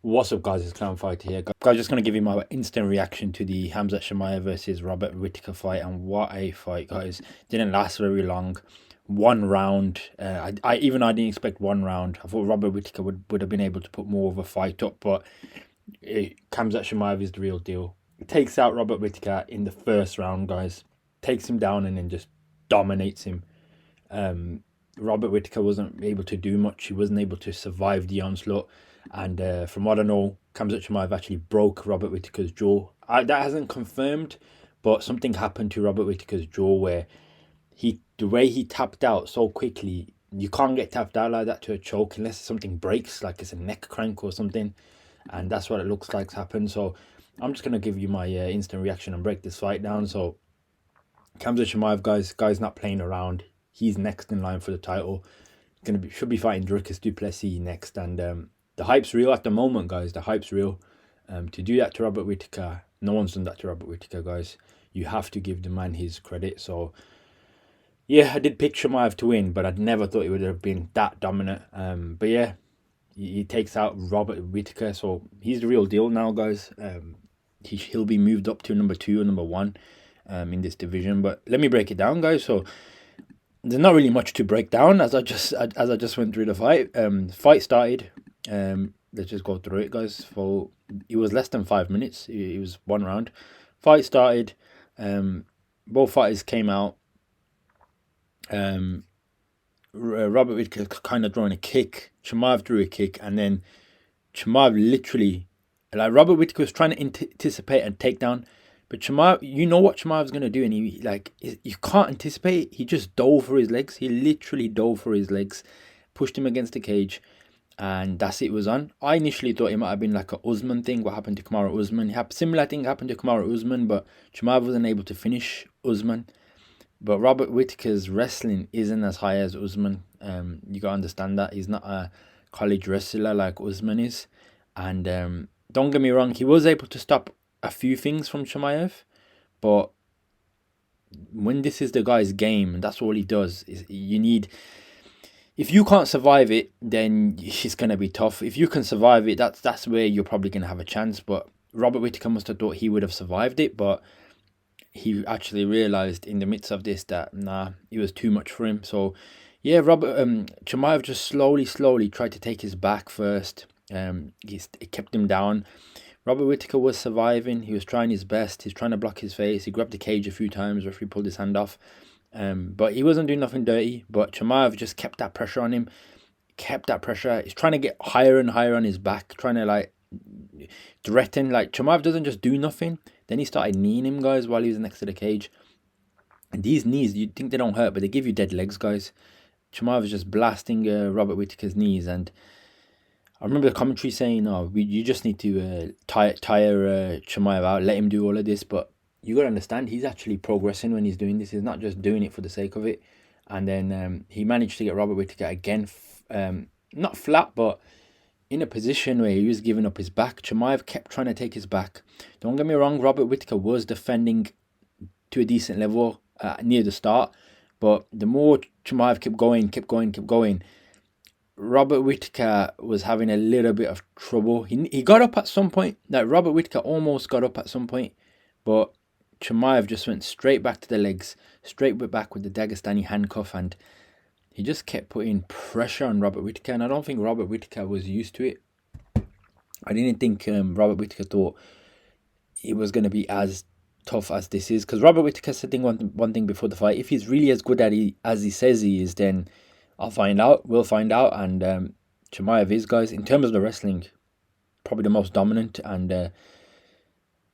What's up, guys? It's Clown Fighter here. Guys, just going to give you my instant reaction to the Khamzat Chimaev versus Robert Whittaker fight. And what a fight, guys. Didn't last very long. One round. I didn't expect one round. I thought Robert Whittaker would have been able to put more of a fight up. But Khamzat Chimaev is the real deal. Takes out Robert Whittaker in the first round, guys. Takes him down and then just dominates him. Robert Whittaker wasn't able to do much. He wasn't able to survive the onslaught. And from what I know, Khamzat Chimaev actually broke Robert Whittaker's jaw. That hasn't confirmed, but something happened to Robert Whittaker's jaw where the way he tapped out so quickly, you can't get tapped out like that to a choke unless something breaks, like it's a neck crank or something. And that's what it looks like happened. So I'm just going to give you my instant reaction and break this fight down. So Khamzat Chimaev, guy's not playing around. He's next in line for the title. Should be fighting Dricus du Plessis next. And the hype's real at the moment, guys. The hype's real. To do that to Robert Whittaker, no one's done that to Robert Whittaker, guys. You have to give the man his credit. So, yeah, I did pick Chimaev to win, but I'd never thought he would have been that dominant. But yeah, he takes out Robert Whittaker, so he's the real deal now, guys. He'll be moved up to number 2 or number 1 in this division. But let me break it down, guys. So there's not really much to break down as I just went through the fight. Fight started. Let's just go through it, guys. So it was less than 5 minutes. It was one round. Fight started. Both fighters came out. Robert Whittaker kind of throwing a kick. Chimaev threw a kick, and then Chimaev literally, like, Robert Whittaker was trying to anticipate and take down, but Chimaev, you know what Chimaev's gonna do, and you can't anticipate. He just dove for his legs. He literally dove for his legs, pushed him against the cage. And that's it, was on. I initially thought it might have been like a Usman thing, what happened to Kamaru Usman. Similar thing happened to Kamaru Usman, but Chimaev wasn't able to finish Usman. But Robert Whittaker's wrestling isn't as high as Usman. You got to understand that. He's not a college wrestler like Usman is. And don't get me wrong, he was able to stop a few things from Chimaev. But when this is the guy's game, and that's all he does, is you need... If you can't survive it, then it's going to be tough. If you can survive it, that's where you're probably going to have a chance. But Robert Whittaker must have thought he would have survived it, but he actually realised in the midst of this that, nah, it was too much for him. So, yeah, Chimaev just slowly tried to take his back first. It kept him down. Robert Whittaker was surviving. He was trying his best. He's trying to block his face. He grabbed the cage a few times. Referee pulled his hand off. But he wasn't doing nothing dirty. But Chimaev just kept that pressure on him. Kept that pressure. He's trying to get higher and higher on his back. Trying to, like, threaten. Like, Chimaev doesn't just do nothing. Then he started kneeing him, guys, while he was next to the cage. And these knees, you'd think they don't hurt, but they give you dead legs, guys. Chimaev was just blasting Robert Whittaker's knees. And I remember the commentary saying, "Oh, you just need to tire Chimaev out, let him do all of this." But you got to understand, he's actually progressing when he's doing this. He's not just doing it for the sake of it. And then he managed to get Robert Whittaker again, not flat, but in a position where he was giving up his back. Chimaev kept trying to take his back. Don't get me wrong, Robert Whittaker was defending to a decent level near the start. But the more Chimaev kept going, Robert Whittaker was having a little bit of trouble. He got up at some point. Like, Robert Whittaker almost got up at some point, but Chimaev just went straight back to the legs, straight back with the Dagestani handcuff, and he just kept putting pressure on Robert Whittaker. And I don't think Robert Whittaker was used to it. I didn't think Robert Whittaker thought it was going to be as tough as this is, because Robert Whittaker said one thing before the fight: if he's really as good as he says he is, then I'll find out. We'll find out. And Chimaev is, guys, in terms of the wrestling, probably the most dominant. And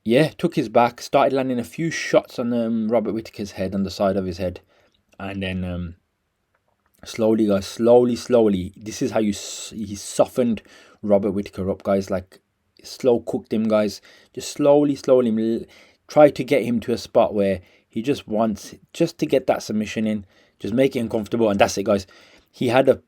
yeah, took his back, started landing a few shots on Robert Whittaker's head, on the side of his head. And then slowly, guys, slowly, this is how he softened Robert Whittaker up, guys. Like, slow cooked him, guys. Just slowly try to get him to a spot where he just wants just to get that submission in, just make it uncomfortable, and that's it, guys. He had a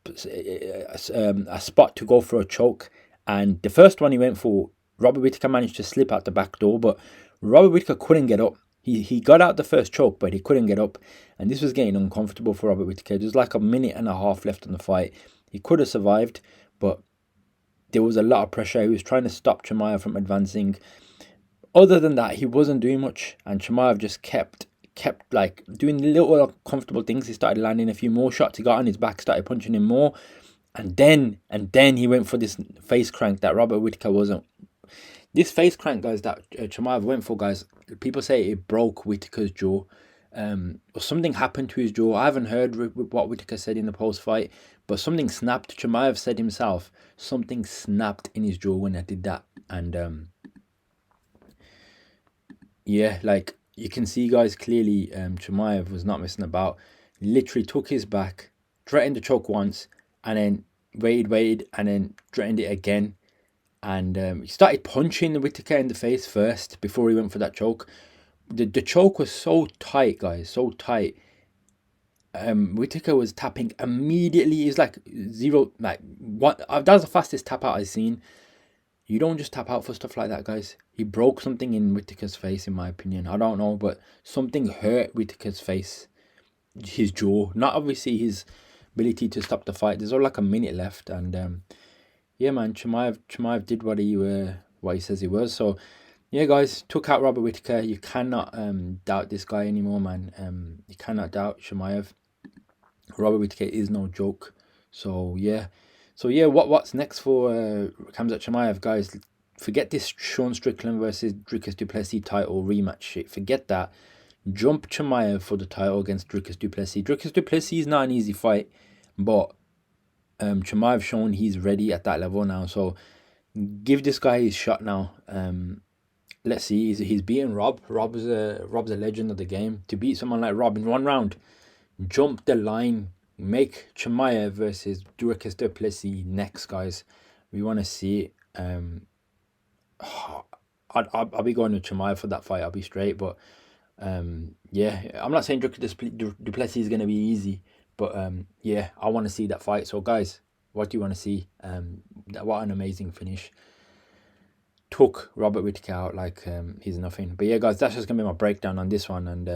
spot to go for a choke, and the first one he went for, Robert Whittaker managed to slip out the back door, but Robert Whittaker couldn't get up. He got out the first choke, but he couldn't get up, and this was getting uncomfortable for Robert Whittaker. There's like a minute and a half left in the fight. He could have survived, but there was a lot of pressure. He was trying to stop Chimaev from advancing. Other than that, he wasn't doing much, and Chimaev just kept like doing little uncomfortable things. He started landing a few more shots. He got on his back, started punching him more, and then he went for this face crank that Robert Whittaker wasn't. This face crank, guys, that Chimaev went for, guys, people say it broke Whittaker's jaw. Or something happened to his jaw. I haven't heard what Whittaker said in the post-fight, but something snapped. Chimaev said himself, something snapped in his jaw when I did that. And yeah, like you can see, guys, clearly Chimaev was not messing about. Literally took his back, threatened to choke once, and then waited, and then threatened it again. And he started punching the Whittaker in the face first before he went for that choke. The choke was so tight, guys, so tight. Whittaker was tapping immediately. He's like zero, like what? That was the fastest tap out I've seen. You don't just tap out for stuff like that, guys. He broke something in Whittaker's face, in my opinion. I don't know, but something hurt Whittaker's face, his jaw. Not obviously his ability to stop the fight. There's only like a minute left, and yeah, man, Chimaev did what he says he was. So yeah, guys, took out Robert Whittaker. You cannot doubt this guy anymore, man. You cannot doubt Chimaev. Robert Whittaker is no joke. So yeah, what's next for Khamzat Chimaev, guys? Forget this Sean Strickland versus Dricus du Plessis title rematch shit. Forget that. Jump Chimaev for the title against Dricus du Plessis. Dricus du Plessis is not an easy fight, but Chimaev shown he's ready at that level now. So give this guy his shot now. Let's see. He's beating Rob. Rob's a legend of the game. To beat someone like Rob in one round, jump the line. Make Chimaev versus Dricus du Plessis next, guys. We want to see it. I'll be going with Chimaev for that fight. I'll be straight, but yeah, I'm not saying Dricus du Plessis is going to be easy, but yeah, I want to see that fight. So guys, what do you want to see? What an amazing finish. Took Robert Whittaker out like he's nothing. But yeah, guys, that's just going to be my breakdown on this one, and